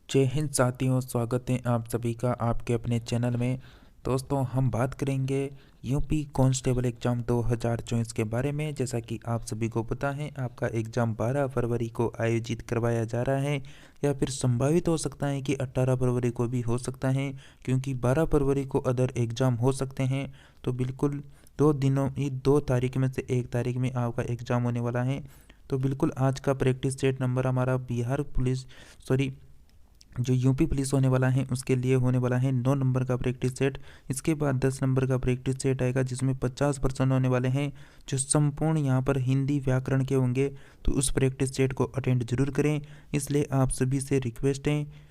जय हिंद साथियों, स्वागत है आप सभी का आपके अपने चैनल में। दोस्तों, हम बात करेंगे यूपी कांस्टेबल एग्ज़ाम 2024 के बारे में। जैसा कि आप सभी को पता है, आपका एग्ज़ाम 12 फरवरी को आयोजित करवाया जा रहा है, या फिर संभावित हो सकता है कि 18 फरवरी को भी हो सकता है, क्योंकि 12 फरवरी को अदर एग्ज़ाम हो सकते हैं। तो बिल्कुल 2 तारीख में से 1 तारीख में आपका एग्ज़ाम होने वाला है। तो बिल्कुल आज का प्रैक्टिस सेट नंबर हमारा जो यूपी पुलिस होने वाला है उसके लिए होने वाला है 9 नंबर का प्रैक्टिस सेट। इसके बाद 10 नंबर का प्रैक्टिस सेट आएगा, जिसमें 50% होने वाले हैं, जो संपूर्ण यहाँ पर हिंदी व्याकरण के होंगे। तो उस प्रैक्टिस सेट को अटेंड जरूर करें। इसलिए आप सभी से रिक्वेस्ट है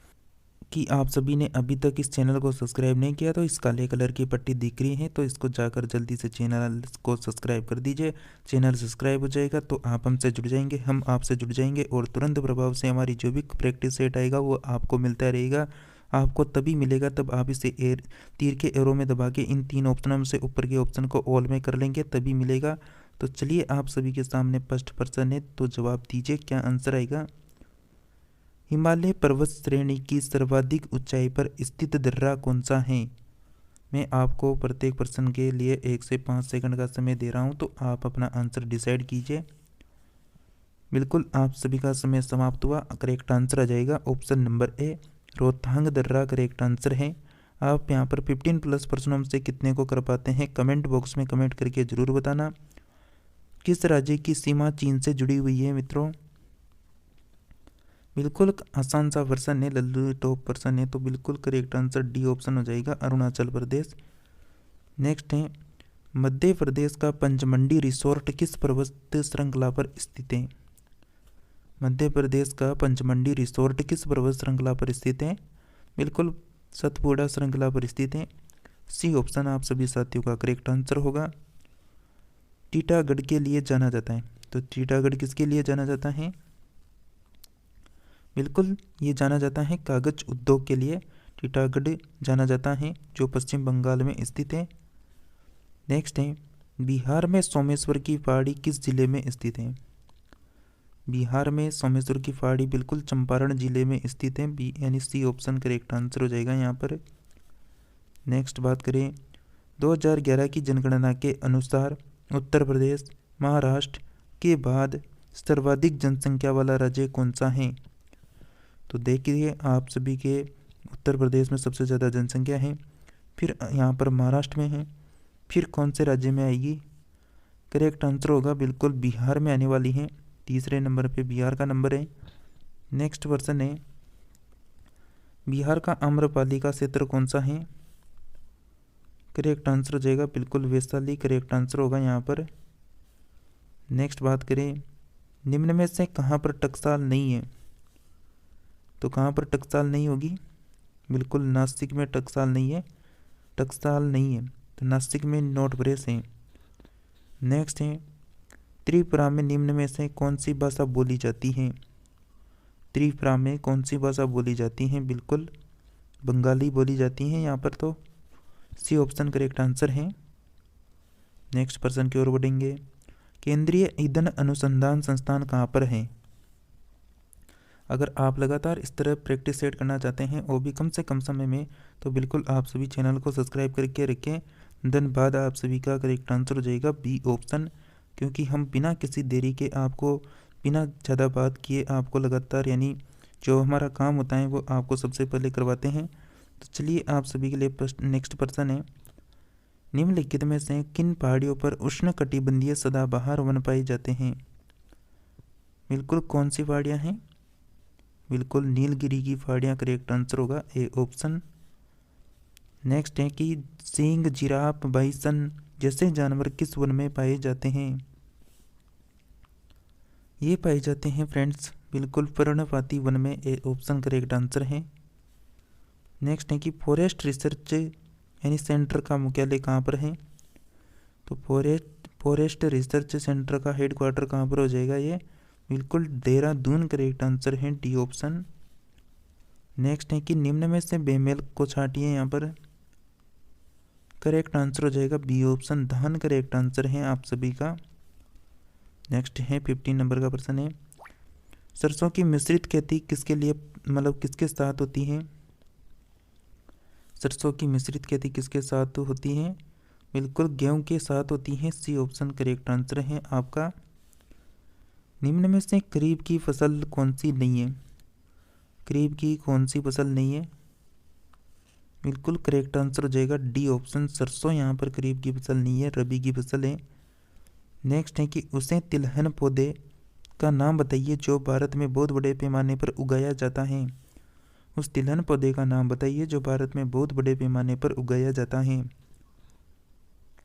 कि आप सभी ने अभी तक इस चैनल को सब्सक्राइब नहीं किया तो इस काले कलर की पट्टी दिख रही है, तो इसको जाकर जल्दी से चैनल को सब्सक्राइब कर दीजिए। चैनल सब्सक्राइब हो जाएगा तो आप हमसे जुड़ जाएंगे, हम आपसे जुड़ जाएंगे, और तुरंत प्रभाव से हमारी जो भी प्रैक्टिस सेट आएगा वो आपको मिलता रहेगा। आपको तभी मिलेगा तब आप इसे तीर के एरो में दबा के इन 3 ऑप्शनों में से ऊपर के ऑप्शन को ऑल में कर लेंगे, तभी मिलेगा। तो चलिए, आप सभी के सामने फर्स्ट पर्सन है, तो जवाब दीजिए, क्या आंसर आएगा। हिमालय पर्वत श्रेणी की सर्वाधिक ऊंचाई पर स्थित दर्रा कौन सा है। मैं आपको प्रत्येक प्रश्न के लिए 1 से 5 सेकंड का समय दे रहा हूं, तो आप अपना आंसर डिसाइड कीजिए। बिल्कुल आप सभी का समय समाप्त हुआ। करेक्ट आंसर आ जाएगा ऑप्शन नंबर ए, रोहतांग दर्रा करेक्ट आंसर है। आप यहाँ पर 15+ प्रश्नों में से कितने को कर पाते हैं, कमेंट बॉक्स में कमेंट करके जरूर बताना। किस राज्य की सीमा चीन से जुड़ी हुई है मित्रों। बिल्कुल आसान सा वर्सन है, लल्लू टॉप पर्सन है, तो बिल्कुल करेक्ट आंसर डी ऑप्शन हो जाएगा, अरुणाचल प्रदेश। नेक्स्ट है, मध्य प्रदेश का पंचमंडी रिसोर्ट किस पर्वत श्रृंखला पर स्थित है। मध्य प्रदेश का पंचमंडी रिसोर्ट किस पर्वत श्रृंखला पर स्थित है। बिल्कुल सतपुड़ा श्रृंखला पर स्थित है। सी ऑप्शन आप सभी साथियों का करेक्ट आंसर होगा। टीटागढ़ के लिए जाना जाता है, तो टीटागढ़ किसके लिए जाना जाता है। बिल्कुल ये जाना जाता है कागज उद्योग के लिए टीटागढ़ जाना जाता है, जो पश्चिम बंगाल में स्थित है। नेक्स्ट है, बिहार में सोमेश्वर की पहाड़ी किस जिले में स्थित है। बिहार में सोमेश्वर की पहाड़ी बिल्कुल चंपारण जिले में स्थित है, बी यानी सी ऑप्शन करेक्ट आंसर हो जाएगा यहाँ पर। नेक्स्ट बात करें, 2011 की जनगणना के अनुसार उत्तर प्रदेश महाराष्ट्र के बाद सर्वाधिक जनसंख्या वाला राज्य कौन सा है। तो देखिए, आप सभी के उत्तर प्रदेश में सबसे ज़्यादा जनसंख्या है, फिर यहाँ पर महाराष्ट्र में है, फिर कौन से राज्य में आएगी। करेक्ट आंसर होगा बिल्कुल बिहार में आने वाली है, तीसरे नंबर पे बिहार का नंबर है। नेक्स्ट क्वेश्चन है, बिहार का आम्रपाली का क्षेत्र कौन सा है। करेक्ट आंसर हो जाएगा बिल्कुल वैशाली, करेक्ट आंसर होगा यहाँ पर। नेक्स्ट बात करें, निम्न में से कहाँ पर टकसाल नहीं है। तो कहाँ पर टकसाल नहीं होगी। बिल्कुल नासिक में टकसाल नहीं है, टकसाल नहीं है, तो नासिक में नोट ब्रेस है। नेक्स्ट है, त्रिपुरा में निम्न में से कौन सी भाषा बोली जाती है। त्रिपुरा में कौन सी भाषा बोली जाती है। बिल्कुल बंगाली बोली जाती है यहाँ पर, तो सी ऑप्शन करेक्ट आंसर है। नेक्स्ट पर्सन की ओर बढ़ेंगे, केंद्रीय ईंधन अनुसंधान संस्थान कहाँ पर है। अगर आप लगातार इस तरह प्रैक्टिस सेट करना चाहते हैं वो भी कम से कम समय में, तो बिल्कुल आप सभी चैनल को सब्सक्राइब करके रखें। धन्यवाद। आप सभी का करेक्ट आंसर हो जाएगा बी ऑप्शन, क्योंकि हम बिना किसी देरी के आपको बिना ज़्यादा बात किए आपको लगातार यानी जो हमारा काम होता है वो आपको सबसे पहले करवाते हैं। तो चलिए, आप सभी के लिए नेक्स्ट पर्सन है, निम्नलिखित में से किन पहाड़ियों पर उष्णकटिबंधीय सदाबहार वन पाए जाते हैं। बिल्कुल कौन सी पहाड़ियाँ हैं। बिल्कुल नीलगिरी की पहाड़ियाँ करेक्ट आंसर होगा, ए ऑप्शन। नेक्स्ट है कि सींग, जिराफ, बाइसन जैसे जानवर किस वन में पाए जाते हैं। ये पाए जाते हैं फ्रेंड्स बिल्कुल पर्णपाती वन में, ए ऑप्शन करेक्ट आंसर है। नेक्स्ट है कि फॉरेस्ट रिसर्च यानी सेंटर का मुख्यालय कहाँ पर है। तो फॉरेस्ट रिसर्च सेंटर का हेडक्वार्टर कहाँ पर हो जाएगा, ये बिल्कुल देहरादून करेक्ट आंसर है, डी ऑप्शन। नेक्स्ट है कि निम्न में से बेमेल को छांटिए, यहाँ पर करेक्ट आंसर हो जाएगा बी ऑप्शन, धान करेक्ट आंसर है आप सभी का। नेक्स्ट है 15 नंबर का प्रश्न है, सरसों की मिश्रित खेती किसके लिए मतलब किसके साथ होती है? सरसों की मिश्रित खेती किसके साथ होती है? बिल्कुल गेहूं के साथ होती है। सी ऑप्शन करेक्ट आंसर है आपका। निम्न में से खरीफ की फसल कौन सी नहीं है? खरीफ की कौन सी फसल नहीं है? बिल्कुल करेक्ट आंसर हो जाएगा डी ऑप्शन सरसों। यहाँ पर खरीफ की फसल नहीं है, रबी की फसल है। नेक्स्ट है कि उसे तिलहन पौधे का नाम बताइए जो भारत में बहुत बड़े पैमाने पर उगाया जाता है। उस तिलहन पौधे का नाम बताइए जो भारत में बहुत बड़े पैमाने पर उगाया जाता है।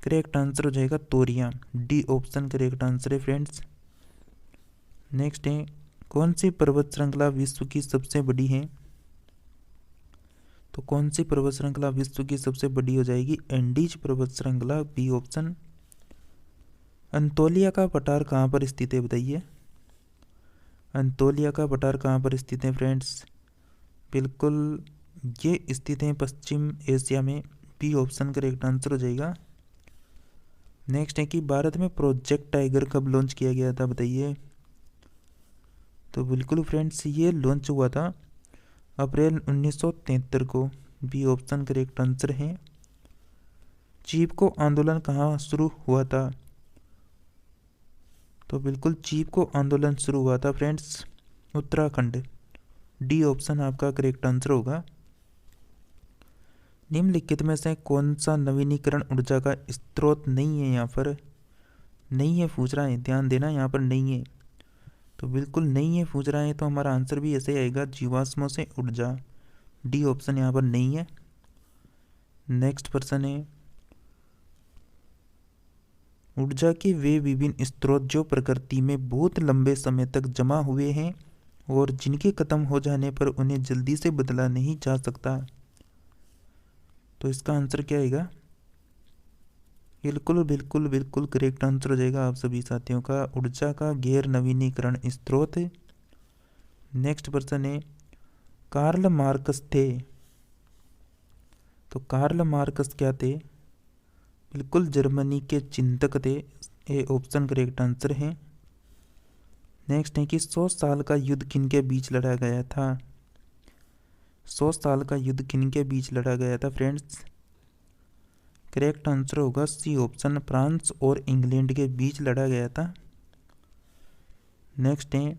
करेक्ट आंसर हो जाएगा तोरियां। डी ऑप्शन करेक्ट आंसर है फ्रेंड्स। नेक्स्ट है कौन सी पर्वत श्रृंखला विश्व की सबसे बड़ी है? तो कौन सी पर्वत श्रृंखला विश्व की सबसे बड़ी हो जाएगी? एंडीज पर्वत श्रृंखला, बी ऑप्शन। अंतोलिया का पठार कहाँ पर स्थित है बताइए? अंतोलिया का पठार कहाँ पर स्थित है फ्रेंड्स? बिल्कुल ये स्थित है पश्चिम एशिया में। बी ऑप्शन करेक्ट आंसर हो जाएगा। नेक्स्ट है कि भारत में प्रोजेक्ट टाइगर कब लॉन्च किया गया था बताइए? तो बिल्कुल फ्रेंड्स ये लॉन्च हुआ था अप्रैल 1973 को। बी ऑप्शन करेक्ट आंसर है। चिपको आंदोलन कहाँ शुरू हुआ था? तो बिल्कुल चिपको आंदोलन शुरू हुआ था फ्रेंड्स उत्तराखंड। डी ऑप्शन आपका करेक्ट आंसर होगा। निम्नलिखित में से कौन सा नवीनीकरण ऊर्जा का स्रोत नहीं है? यहाँ पर नहीं है पूछ रहा है, ध्यान देना यहाँ पर नहीं है। तो बिल्कुल नहीं है पूछ रहा है तो हमारा आंसर भी ऐसे आएगा जीवाश्मों से ऊर्जा। डी ऑप्शन यहाँ पर नहीं है। नेक्स्ट प्रश्न है ऊर्जा के वे विभिन्न स्रोत जो प्रकृति में बहुत लंबे समय तक जमा हुए हैं और जिनके खत्म हो जाने पर उन्हें जल्दी से बदला नहीं जा सकता। तो इसका आंसर क्या आएगा? बिल्कुल बिल्कुल बिल्कुल करेक्ट आंसर हो जाएगा आप सभी साथियों का ऊर्जा का गैर नवीनीकरण स्रोत। नेक्स्ट प्रश्न है कार्ल मार्क्स थे। तो कार्ल मार्क्स क्या थे? बिल्कुल जर्मनी के चिंतक थे। ए ऑप्शन करेक्ट आंसर है। नेक्स्ट है कि 100 साल का युद्ध किन के बीच लड़ा गया था? 100 साल का युद्ध किन के बीच लड़ा गया था फ्रेंड्स? करेक्ट आंसर होगा सी ऑप्शन फ्रांस और इंग्लैंड के बीच लड़ा गया था। नेक्स्ट है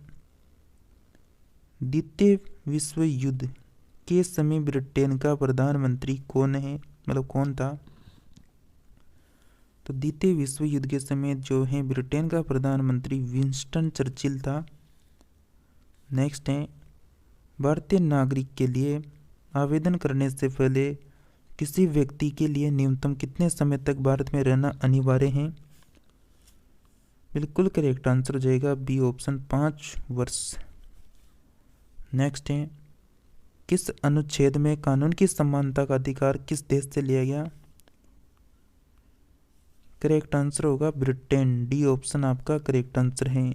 द्वितीय विश्व युद्ध के समय ब्रिटेन का प्रधानमंत्री कौन है मतलब कौन था? तो द्वितीय विश्व युद्ध के समय जो है ब्रिटेन का प्रधानमंत्री विंस्टन चर्चिल था। नेक्स्ट है भारतीय नागरिक के लिए आवेदन करने से पहले किसी व्यक्ति के लिए न्यूनतम कितने समय तक भारत में रहना अनिवार्य है? बिल्कुल करेक्ट आंसर हो जाएगा बी ऑप्शन 5 वर्ष। नेक्स्ट है किस अनुच्छेद में कानून की समानता का अधिकार किस देश से लिया गया? करेक्ट आंसर होगा ब्रिटेन। डी ऑप्शन आपका करेक्ट आंसर है।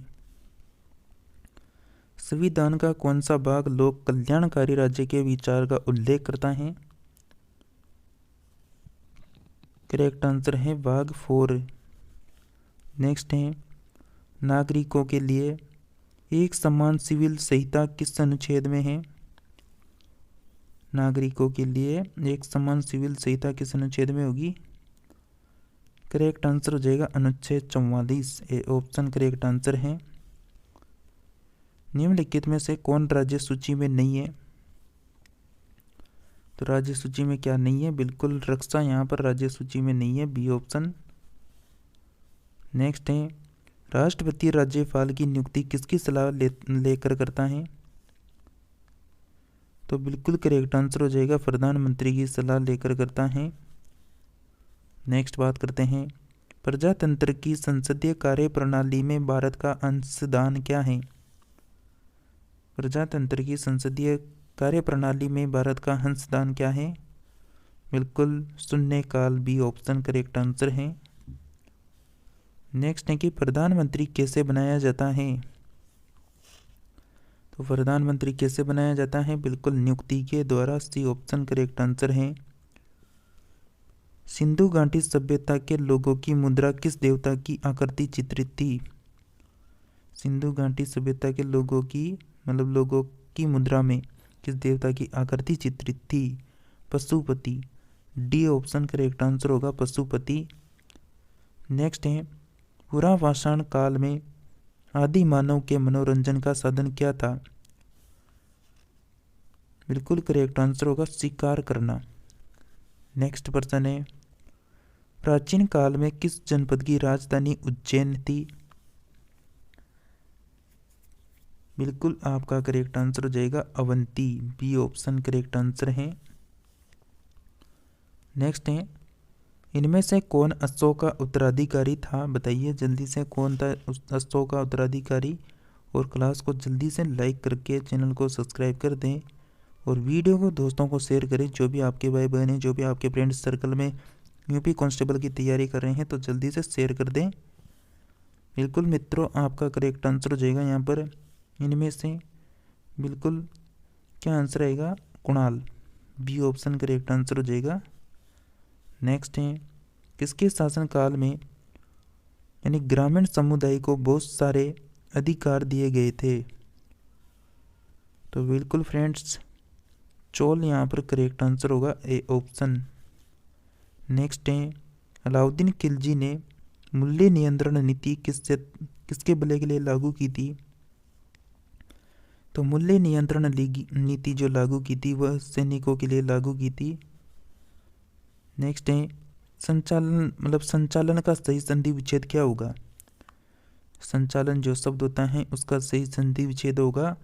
संविधान का कौन सा भाग लोक कल्याणकारी राज्य के विचार का उल्लेख करता है? करेक्ट आंसर है भाग 4। नेक्स्ट है नागरिकों के लिए एक समान सिविल संहिता किस अनुच्छेद में है? नागरिकों के लिए एक समान सिविल संहिता किस अनुच्छेद में होगी? करेक्ट आंसर हो जाएगा अनुच्छेद 44। ए ऑप्शन करेक्ट आंसर है। निम्नलिखित में से कौन राज्य सूची में नहीं है? तो राज्य सूची में क्या नहीं है? बिल्कुल रक्षा यहाँ पर राज्य सूची में नहीं है। B option. नेक्स्ट है राष्ट्रपति राज्यपाल की नियुक्ति किसकी सलाह लेकर करता है? तो बिल्कुल करेक्ट आंसर हो जाएगा प्रधानमंत्री की सलाह लेकर करता है। नेक्स्ट बात करते हैं प्रजातंत्र की संसदीय कार्य प्रणाली में भारत का अंशदान क्या है? प्रजातंत्र की संसदीय कार्य प्रणाली में भारत का अंशदान क्या है? बिल्कुल शून्यकाल। बी ऑप्शन करेक्ट आंसर है। नेक्स्ट है कि प्रधानमंत्री कैसे बनाया जाता है? तो प्रधानमंत्री कैसे बनाया जाता है? बिल्कुल नियुक्ति के द्वारा। सी ऑप्शन करेक्ट आंसर है। सिंधु घाटी सभ्यता के लोगों की मुद्रा किस देवता की आकृति चित्रित थी? सिंधु घाटी सभ्यता के लोगों की मतलब लोगों की मुद्रा में किस देवता की आकृति चित्रित थी? Pashupati. D option correct answer होगा पशुपति। नेक्स्ट है, पुरापाषाण काल में आदि मानव के मनोरंजन का साधन क्या था? बिल्कुल करेक्ट आंसर होगा शिकार करना। नेक्स्ट प्रश्न है, प्राचीन काल में किस जनपद की राजधानी उज्जैन थी? बिल्कुल आपका करेक्ट आंसर हो जाएगा Avanti. B option correct answer है। नेक्स्ट है, इनमें से कौन अशोक का उत्तराधिकारी था? बताइए जल्दी से कौन था अशोक का उत्तराधिकारी। और क्लास को जल्दी से लाइक करके चैनल को सब्सक्राइब कर दें और वीडियो को दोस्तों को शेयर करें। जो भी आपके भाई बहन हैं, जो भी आपके फ्रेंड्स सर्कल में यूपी कांस्टेबल की तैयारी कर रहे हैं, तो जल्दी से शेयर कर दें। बिल्कुल मित्रों, आपका करेक्ट आंसर हो जाएगा यहाँ पर इनमें से बिल्कुल क्या आंसर आएगा? Kunal. B option correct answer हो जाएगा। नेक्स्ट है, किसके शासनकाल में यानी ग्रामीण समुदाय को बहुत सारे अधिकार दिए गए थे? तो बिल्कुल फ्रेंड्स, चोल यहाँ पर करेक्ट आंसर होगा ए ऑप्शन। नेक्स्ट है, अलाउद्दीन खिलजी ने मूल्य नियंत्रण नीति किसके भले के लिए लागू की थी? तो मूल्य नियंत्रण नीति जो लागू की थी वह सैनिकों के लिए लागू की थी। नेक्स्ट है, संचालन का सही संधि विच्छेद क्या होगा? संचालन जो शब्द होता है उसका सही संधि विच्छेद होगा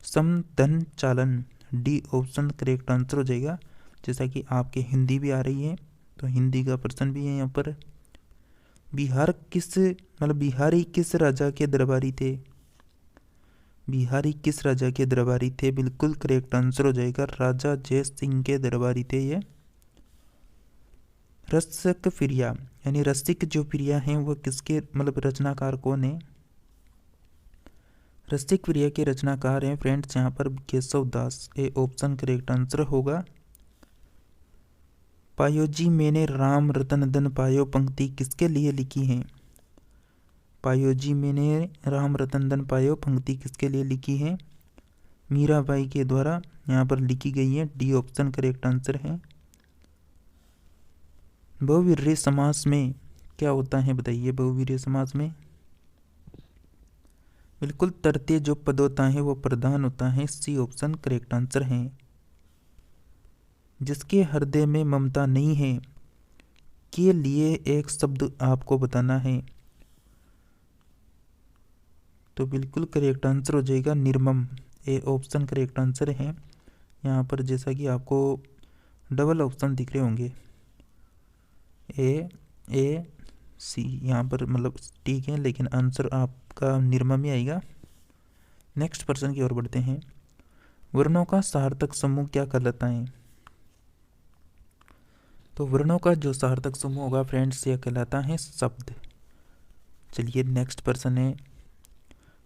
समधन चालन। डी ऑप्शन करेक्ट आंसर हो जाएगा। जैसा कि आपके हिंदी भी आ रही है तो हिंदी का प्रश्न भी है यहाँ पर। बिहारी किस राजा के दरबारी थे? बिहारी किस राजा के दरबारी थे? बिल्कुल करेक्ट आंसर हो जाएगा राजा जय सिंह के दरबारी थे ये। रसिक प्रिया यानी रसिक जो प्रिया हैं वो किसके रचनाकार कौन है? रसिक प्रिया के रचनाकार हैं फ्रेंड्स यहाँ पर केशव दास। ए ऑप्शन करेक्ट आंसर होगा। पायो जी मैंने राम रतन धन पायो पंक्ति किसके लिए लिखी है? पायो जी मैंने राम रतन धन पायो पंक्ति किसके लिए लिखी है? मीराबाई के द्वारा यहाँ पर लिखी गई है। डी ऑप्शन करेक्ट आंसर है। बहुवीर्य समास में क्या होता है? बताइए बहुवीर्य समास में बिल्कुल तृतीय जो पद होता है वो प्रधान होता है। सी ऑप्शन करेक्ट आंसर है। जिसके हृदय में ममता नहीं है के लिए एक शब्द आपको बताना है। तो बिल्कुल करेक्ट आंसर हो जाएगा निर्मम। ए ऑप्शन करेक्ट आंसर है। यहाँ पर जैसा कि आपको डबल ऑप्शन दिख रहे होंगे ए सी, यहाँ पर ठीक है, लेकिन आंसर आपका निर्मम ही आएगा। नेक्स्ट प्रश्न की ओर बढ़ते हैं। वर्णों का सार्थक समूह क्या कहलाता है? तो वर्णों का जो सार्थक समूह होगा फ्रेंड्स यह कहलाता है शब्द। चलिए नेक्स्ट प्रश्न है,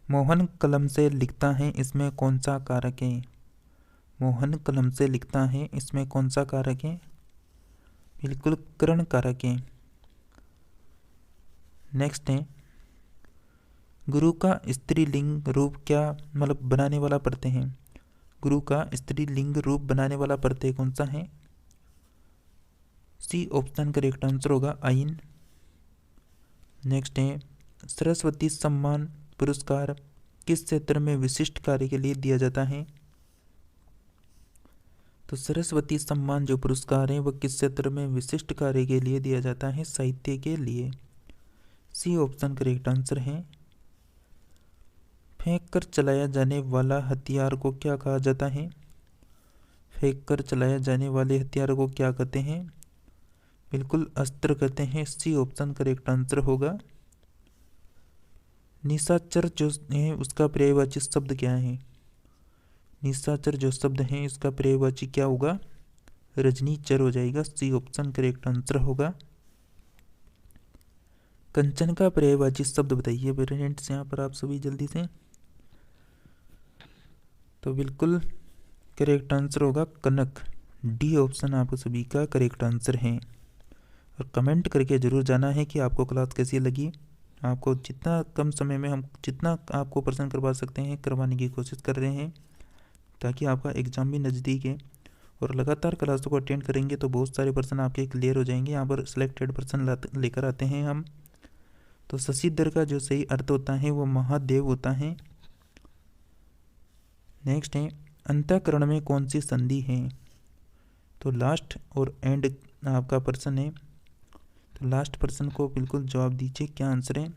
मोहन कलम से लिखता है इसमें कौन सा कारक है? मोहन कलम से लिखता है इसमें कौन सा कारक है? बिल्कुल करण कारक है। नेक्स्ट है, गुरु का स्त्रीलिंग रूप क्या बनाने वाला प्रत्यय है? गुरु का स्त्रीलिंग रूप बनाने वाला प्रत्यय कौन सा है? सी ऑप्शन करेक्ट आंसर होगा आइन। नेक्स्ट है, सरस्वती सम्मान पुरस्कार किस क्षेत्र में विशिष्ट कार्य के लिए दिया जाता है? तो सरस्वती सम्मान जो पुरस्कार है वह किस क्षेत्र में विशिष्ट कार्य के लिए दिया जाता है? साहित्य के लिए। सी ऑप्शन करेक्ट आंसर है। फेंक कर चलाया जाने वाला हथियार को क्या कहा जाता है? फेंक कर चलाया जाने वाले हथियार को क्या कहते हैं? बिल्कुल अस्त्र कहते हैं। सी ऑप्शन करेक्ट आंसर होगा। निशाचर जो है उसका पर्यायवाची शब्द क्या है? निशाचर जो शब्द है इसका पर्यायवाची क्या होगा? रजनीचर हो जाएगा। सी ऑप्शन करेक्ट आंसर होगा। कंचन का पर्यायवाची शब्द बताइए पेरेंट्स यहाँ पर आप सभी जल्दी से। तो बिल्कुल करेक्ट आंसर होगा कनक। डी ऑप्शन आपको सभी का करेक्ट आंसर है। और कमेंट करके ज़रूर जाना है कि आपको क्लास कैसी लगी। आपको जितना कम समय में हम जितना आपको प्रश्न करवा सकते हैं करवाने की कोशिश कर रहे हैं, ताकि आपका एग्ज़ाम भी नज़दीक है। और लगातार क्लासों को अटेंड करेंगे तो बहुत सारे प्रश्न आपके क्लियर हो जाएंगे। यहाँ पर सिलेक्टेड प्रश्न लेकर आते हैं हम। तो शशिधर का जो सही अर्थ होता है वो महादेव होता है। नेक्स्ट है, अंतःकरण में कौन सी संधि है? तो लास्ट और एंड आपका प्रश्न है, तो लास्ट प्रश्न को बिल्कुल जवाब दीजिए, क्या आंसर है?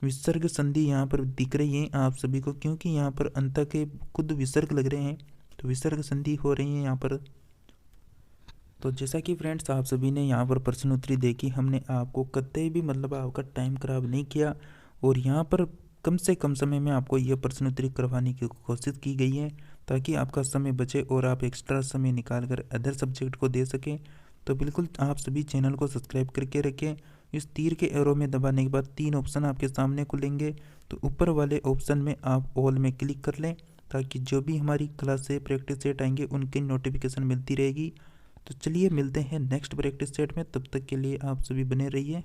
विसर्ग संधि यहाँ पर दिख रही है आप सभी को, क्योंकि यहाँ पर अंत के खुद विसर्ग लग रहे हैं, तो विसर्ग संधि हो रही है यहाँ पर। तो जैसा कि फ्रेंड्स आप सभी ने यहाँ पर प्रश्न उत्तरी देखी, हमने आपको कतई भी मतलब आपका टाइम खराब नहीं किया, और यहाँ पर कम से कम समय में आपको यह प्रश्न उत्तरी करवाने की कोशिश की गई है, ताकि आपका समय बचे और आप एक्स्ट्रा समय निकाल कर अदर सब्जेक्ट को दे सकें। तो बिल्कुल आप सभी चैनल को सब्सक्राइब करके रखें। इस तीर के एरो में दबाने के बाद 3 ऑप्शन आपके सामने खुलेंगे, तो ऊपर वाले ऑप्शन में आप ऑल में क्लिक कर लें, ताकि जो भी हमारी क्लास से प्रैक्टिस सेट आएंगे उनकी नोटिफिकेशन मिलती रहेगी। तो चलिए मिलते हैं नेक्स्ट प्रैक्टिस सेट में, तब तक के लिए आप सभी बने रहिए।